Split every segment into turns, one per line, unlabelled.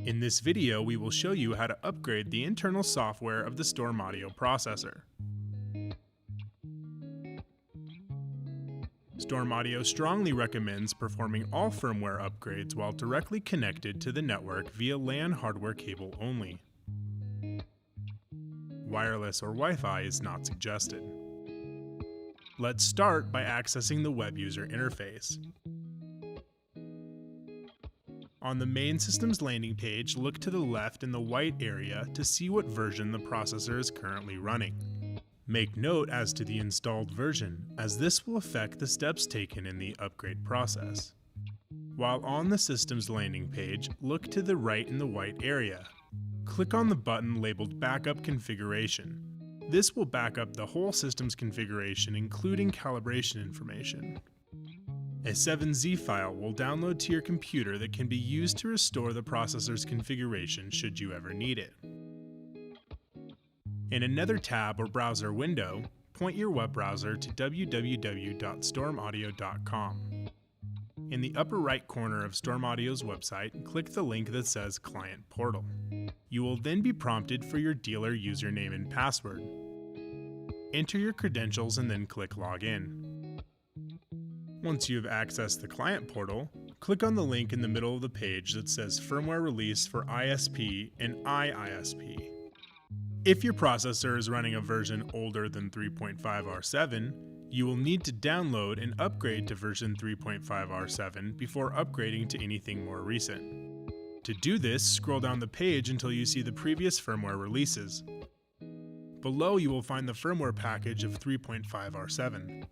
In this video, we will show you how to upgrade the internal software of the StormAudio processor. StormAudio strongly recommends performing all firmware upgrades while directly connected to the network via LAN hardware cable only. Wireless or Wi-Fi is not suggested. Let's start by accessing the web user interface. On the main system's landing page, look to the left in the white area to see what version the processor is currently running. Make note as to the installed version, as this will affect the steps taken in the upgrade process. While on the system's landing page, look to the right in the white area. Click on the button labeled Backup Configuration. This will back up the whole system's configuration, including calibration information. A 7Z file will download to your computer that can be used to restore the processor's configuration should you ever need it. In another tab or browser window, point your web browser to www.stormaudio.com. In the upper right corner of StormAudio's website, click the link that says Client Portal. You will then be prompted for your dealer username and password. Enter your credentials and then click Login. Once you have accessed the client portal, click on the link in the middle of the page that says Firmware Release for ISP and iISP. If your processor is running a version older than 3.5R7, you will need to download and upgrade to version 3.5R7 before upgrading to anything more recent. To do this, scroll down the page until you see the previous firmware releases. Below you will find the firmware package of 3.5R7.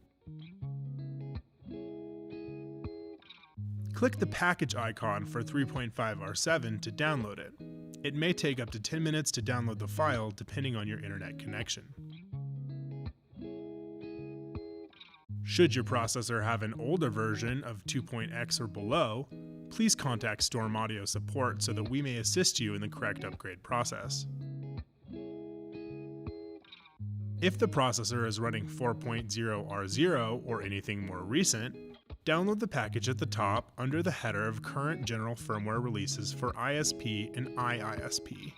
Click the package icon for 3.5R7 to download it. It may take up to 10 minutes to download the file depending on your internet connection. Should your processor have an older version of 2.x or below, please contact StormAudio support so that we may assist you in the correct upgrade process. If the processor is running 4.0R0 or anything more recent, download the package at the top under the header of Current General Firmware Releases for ISP and iISP.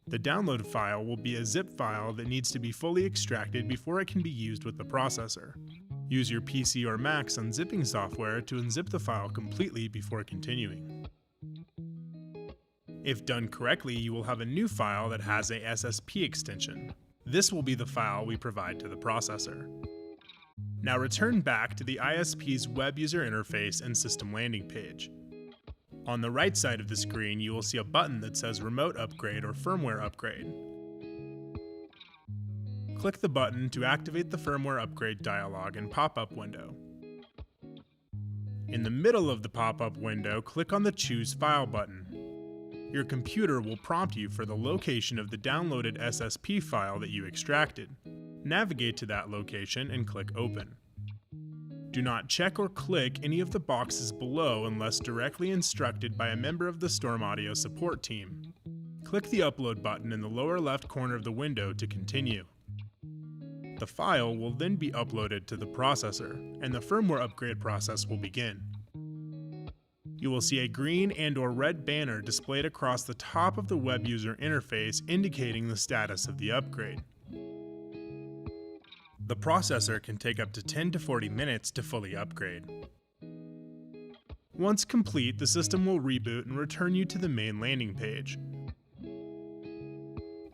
The download file will be a zip file that needs to be fully extracted before it can be used with the processor. Use your PC or Mac's unzipping software to unzip the file completely before continuing. If done correctly, you will have a new file that has a SSP extension. This will be the file we provide to the processor. Now return back to the ISP's web user interface and system landing page. On the right side of the screen, you will see a button that says Remote Upgrade or Firmware Upgrade. Click the button to activate the firmware upgrade dialog and pop-up window. In the middle of the pop-up window, click on the Choose File button. Your computer will prompt you for the location of the downloaded SSP file that you extracted. Navigate to that location and click Open. Do not check or click any of the boxes below unless directly instructed by a member of the StormAudio support team. Click the Upload button in the lower left corner of the window to continue. The file will then be uploaded to the processor, and the firmware upgrade process will begin. You will see a green and/or red banner displayed across the top of the web user interface indicating the status of the upgrade. The processor can take up to 10 to 40 minutes to fully upgrade. Once complete, the system will reboot and return you to the main landing page.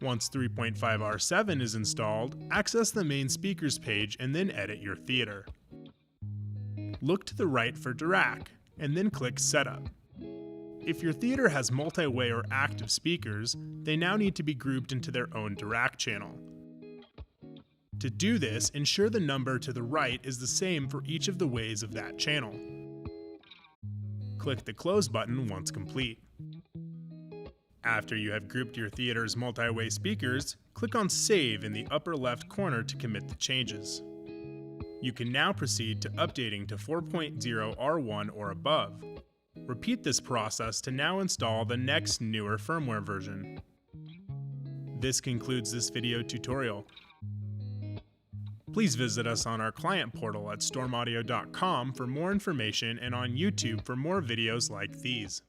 Once 3.5R7 is installed, access the main speakers page and then edit your theater. Look to the right for DRAC, and then click Setup. If your theater has multi-way or active speakers, they now need to be grouped into their own DRAC channel. To do this, ensure the number to the right is the same for each of the ways of that channel. Click the Close button once complete. After you have grouped your theater's multi-way speakers, click on Save in the upper left corner to commit the changes. You can now proceed to updating to 4.0R1 or above. Repeat this process to now install the next newer firmware version. This concludes this video tutorial. Please visit us on our client portal at stormaudio.com for more information and on YouTube for more videos like these.